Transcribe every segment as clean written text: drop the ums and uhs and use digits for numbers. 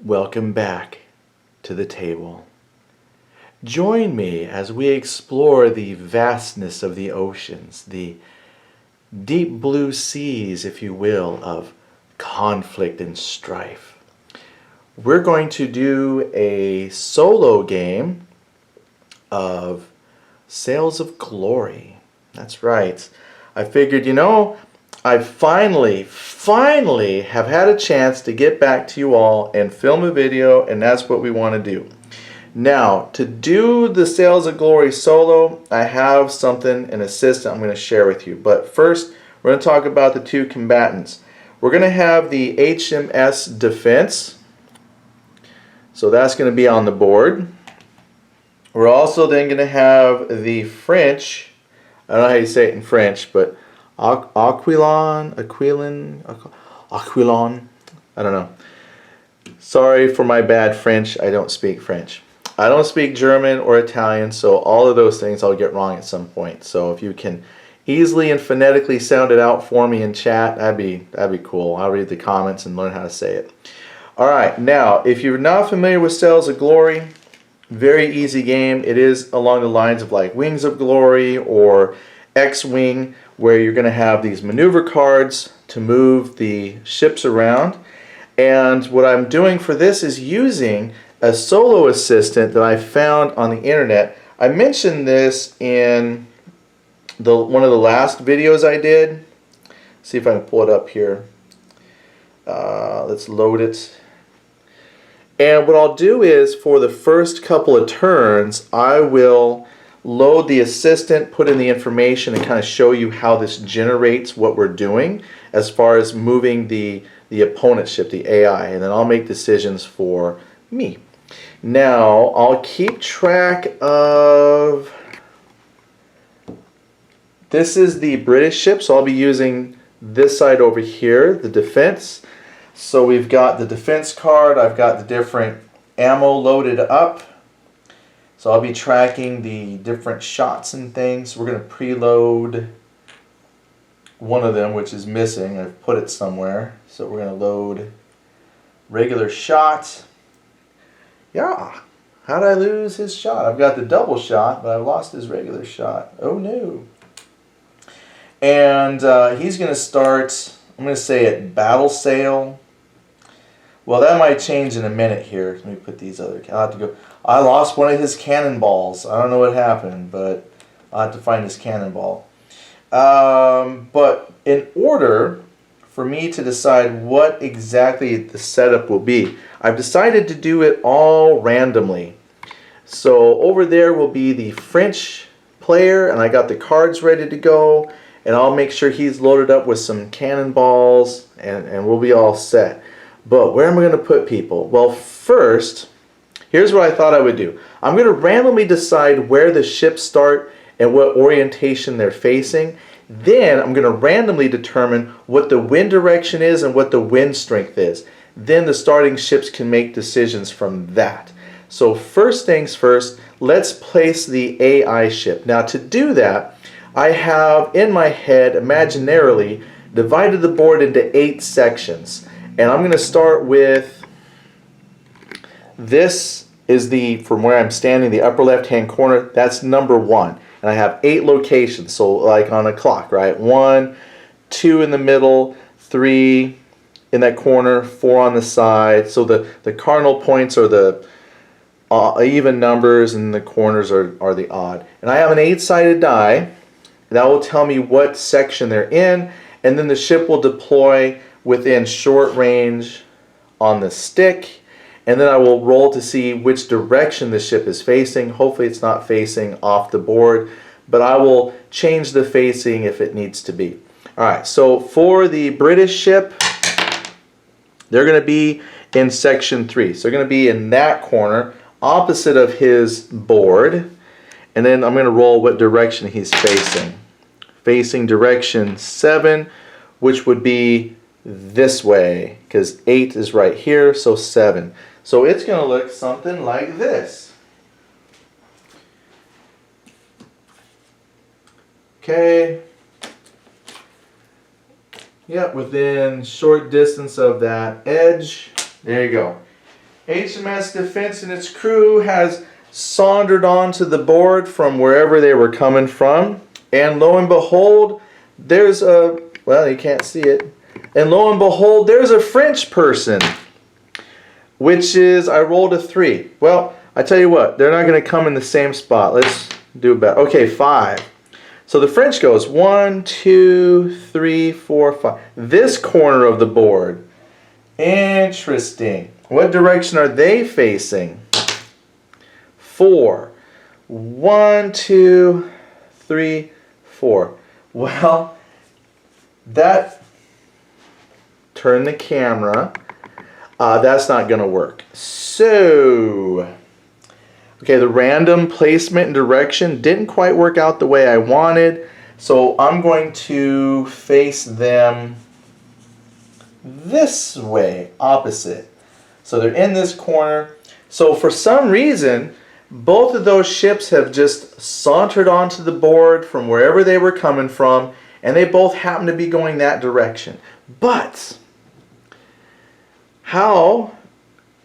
Welcome back to the table. Join me as we explore the vastness of the oceans, the deep blue seas, if you will, of conflict and strife. We're going to do a solo game of Sails of Glory. That's right. I figured, I finally have had a chance to get back to you all and film a video, and that's what we want to do. Now, to do the Sails of Glory solo, I have an assistant I'm going to share with you. But first, we're going to talk about the two combatants. We're going to have the HMS Defence. So that's going to be on the board. We're also then going to have the French, I don't know how you say it in French, but Aquilon, I don't know. Sorry for my bad French, I don't speak French. I don't speak German or Italian, so all of those things I'll get wrong at some point. So if you can easily and phonetically sound it out for me in chat, that'd be cool. I'll read the comments and learn how to say it. Alright, now if you're not familiar with Sails of Glory, very easy game. It is along the lines of like Wings of Glory or X-Wing, where you're going to have these maneuver cards to move the ships around. And what I'm doing for this is using a solo assistant that I found on the internet. I mentioned this in one of the last videos I did. See if I can pull it up here. Let's load it. And what I'll do is, for the first couple of turns, I will load the assistant, put in the information, and kind of show you how this generates what we're doing as far as moving the opponent ship, the AI, and then I'll make decisions for me. Now, I'll keep track of... This is the British ship, so I'll be using this side over here, the defense. So we've got the defense card, I've got the different ammo loaded up. So I'll be tracking the different shots and things. We're going to preload one of them, which is missing. I've put it somewhere. So we're going to load regular shot. Yeah, how did I lose his shot? I've got the double shot, but I lost his regular shot. Oh no. And he's going to start, I'm going to say at battle sail. Well, that might change in a minute here. Let me put these other... I'll have to go. I lost one of his cannonballs. I don't know what happened, but I'll have to find his cannonball. But in order for me to decide what exactly the setup will be, I've decided to do it all randomly. So over there will be the French player, and I got the cards ready to go, and I'll make sure he's loaded up with some cannonballs, and we'll be all set. But where am I going to put people? Well, first, here's what I thought I would do. I'm going to randomly decide where the ships start and what orientation they're facing. Then I'm going to randomly determine what the wind direction is and what the wind strength is. Then the starting ships can make decisions from that. So first things first, let's place the AI ship. Now to do that, I have in my head imaginarily divided the board into 8 sections. And I'm going to start with, this is from where I'm standing, the upper left hand corner, that's number 1. And I have 8 locations, so like on a clock, right? 1, 2 in the middle, 3 in that corner, 4 on the side. So the cardinal points are the even numbers and the corners are the odd. And I have an 8-sided die that will tell me what section they're in, and then the ship will deploy within short range on the stick, and then I will roll to see which direction the ship is facing. Hopefully it's not facing off the board, but I will change the facing if it needs to be. Alright, so for the British ship, they're going to be in section 3. So they're going to be in that corner, opposite of his board, and then I'm going to roll what direction he's facing. Facing direction 7, which would be this way, because 8 is right here, so 7. So it's going to look something like this. Okay. Yep, within short distance of that edge. There you go. HMS Defence and its crew has sauntered onto the board from wherever they were coming from. And lo and behold, there's a, well, you can't see it. And lo and behold, there's a French person, which is, I rolled a 3. Well, I tell you what, they're not going to come in the same spot. Let's do better. Okay, 5. So the French goes 1, 2, 3, 4, 5. This corner of the board. Interesting. What direction are they facing? 4. 1, 2, 3, 4. Well, that, turn the camera. That's not going to work. So, okay, the random placement and direction didn't quite work out the way I wanted. So I'm going to face them this way, opposite. So they're in this corner. So for some reason, both of those ships have just sauntered onto the board from wherever they were coming from, and they both happen to be going that direction. But how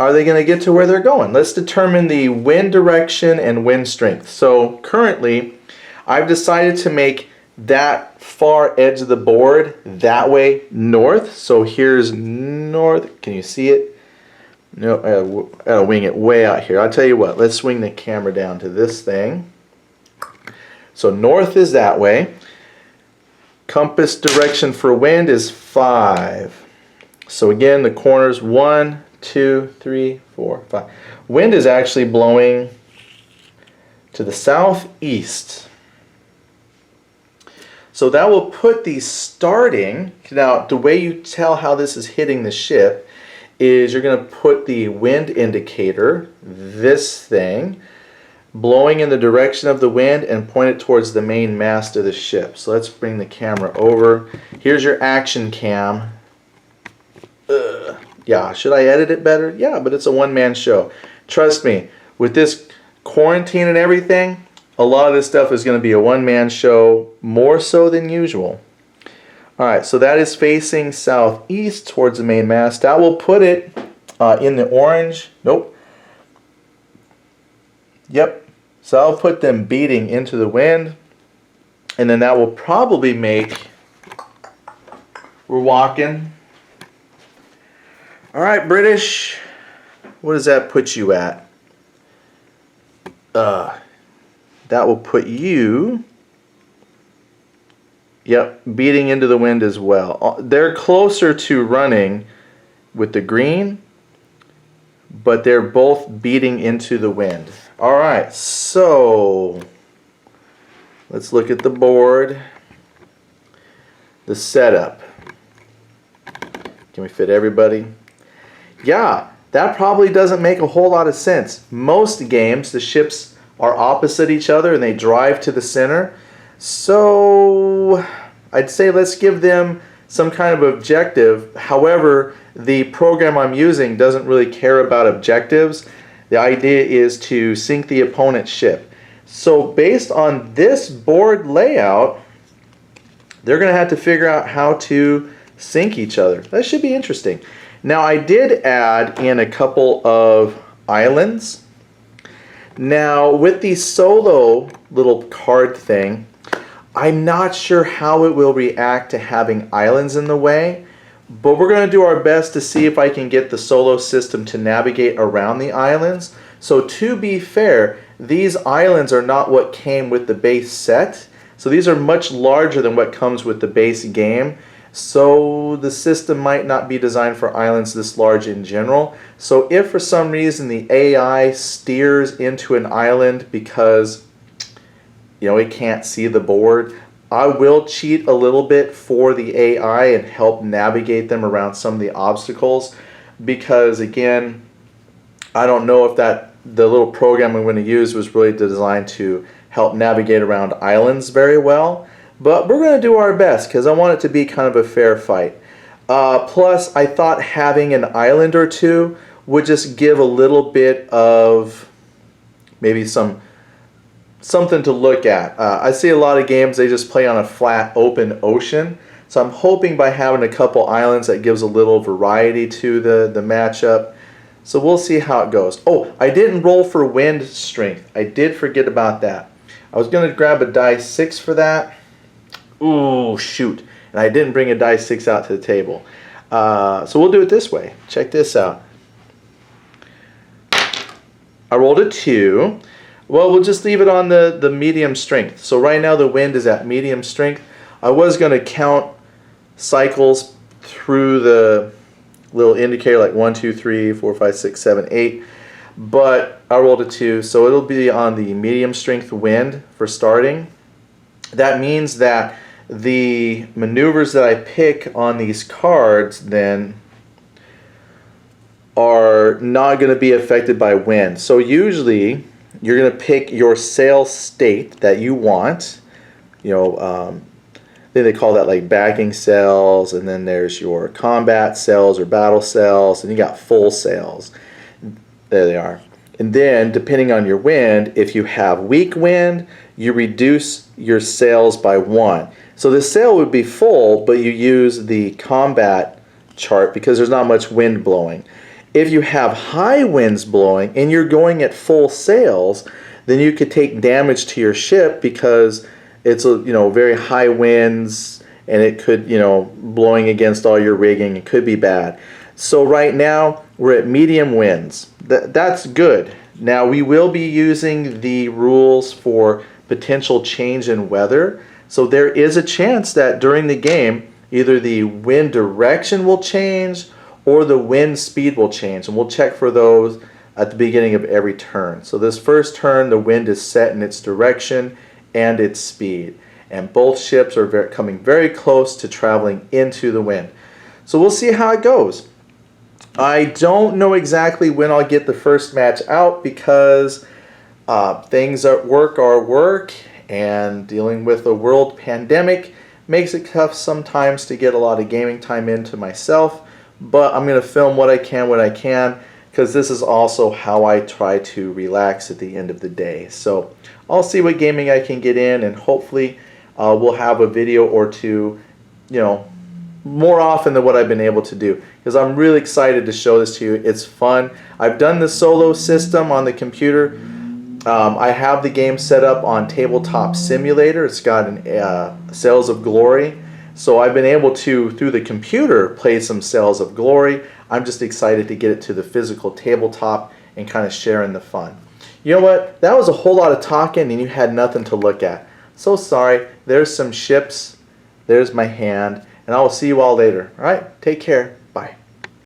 are they going to get to where they're going? Let's determine the wind direction and wind strength. So currently, I've decided to make that far edge of the board that way north. So here's north. Can you see it? No, I'll wing it way out here. I'll tell you what, let's swing the camera down to this thing. So north is that way. Compass direction for wind is 5. So again, the corners 1, 2, 3, 4, 5. Wind is actually blowing to the southeast. So that will put the starting, now the way you tell how this is hitting the ship is you're going to put the wind indicator, this thing, blowing in the direction of the wind and point it towards the main mast of the ship. So let's bring the camera over. Here's your action cam. Yeah, should I edit it better? Yeah, but it's a one-man show. Trust me, with this quarantine and everything, a lot of this stuff is going to be a one-man show, more so than usual. Alright, so that is facing southeast towards the main mast. That will put it in the orange. Nope. Yep. So I'll put them beating into the wind. And then that will probably make, we're walking. Alright, British. What does that put you at? That will put you, yep, beating into the wind as well. They're closer to running with the green, but they're both beating into the wind. Alright, so let's look at the board. The setup. Can we fit everybody? Yeah, that probably doesn't make a whole lot of sense. Most games, the ships are opposite each other and they drive to the center. So I'd say let's give them some kind of objective. However, the program I'm using doesn't really care about objectives. The idea is to sink the opponent's ship. So based on this board layout, they're going to have to figure out how to sink each other. That should be interesting. Now I did add in a couple of islands. Now with the solo little card thing, I'm not sure how it will react to having islands in the way, but we're going to do our best to see if I can get the solo system to navigate around the islands. So to be fair, these islands are not what came with the base set. So these are much larger than what comes with the base game. So the system might not be designed for islands this large in general. So if for some reason the AI steers into an island because it can't see the board, I will cheat a little bit for the AI and help navigate them around some of the obstacles, because again, I don't know if the little program I'm going to use was really designed to help navigate around islands very well. But we're going to do our best because I want it to be kind of a fair fight. Plus, I thought having an island or two would just give a little bit of maybe something to look at. I see a lot of games, they just play on a flat, open ocean. So I'm hoping by having a couple islands that gives a little variety to the matchup. So we'll see how it goes. Oh, I didn't roll for wind strength. I did forget about that. I was going to grab a die 6 for that. Ooh, shoot. And I didn't bring a die 6 out to the table. So we'll do it this way. Check this out. I rolled a 2. Well, we'll just leave it on the medium strength. So right now the wind is at medium strength. I was going to count cycles through the little indicator like 1, 2, 3, 4, 5, 6, 7, 8. But I rolled a 2, so it'll be on the medium strength wind for starting. That means that the maneuvers that I pick on these cards then are not going to be affected by wind. So usually you're going to pick your sail state that you want. You know, then they call that like backing sails, and then there's your combat sails or battle sails, and you got full sails. There they are. And then depending on your wind, if you have weak wind, you reduce your sails by 1. So the sail would be full, but you use the combat chart because there's not much wind blowing. If you have high winds blowing and you're going at full sails, then you could take damage to your ship because it's very high winds, and it could blowing against all your rigging. It could be bad. So right now we're at medium winds. That's good. Now we will be using the rules for potential change in weather. So there is a chance that during the game either the wind direction will change or the wind speed will change, and we'll check for those at the beginning of every turn. So this first turn the wind is set in its direction and its speed, and both ships are coming very close to traveling into the wind. So we'll see how it goes. I don't know exactly when I'll get the first match out because things at work are work, and dealing with a world pandemic makes it tough sometimes to get a lot of gaming time into myself. But I'm going to film what I can because this is also how I try to relax at the end of the day. So I'll see what gaming I can get in, and hopefully we'll have a video or two, more often than what I've been able to do, because I'm really excited to show this to you. It's fun. I've done the solo system on the computer. I have the game set up on Tabletop Simulator. It's got an Sails of Glory. So I've been able to, through the computer, play some Sails of Glory. I'm just excited to get it to the physical tabletop and kind of share in the fun. You know what? That was a whole lot of talking and you had nothing to look at. So sorry. There's some ships. There's my hand. And I will see you all later. All right? Take care.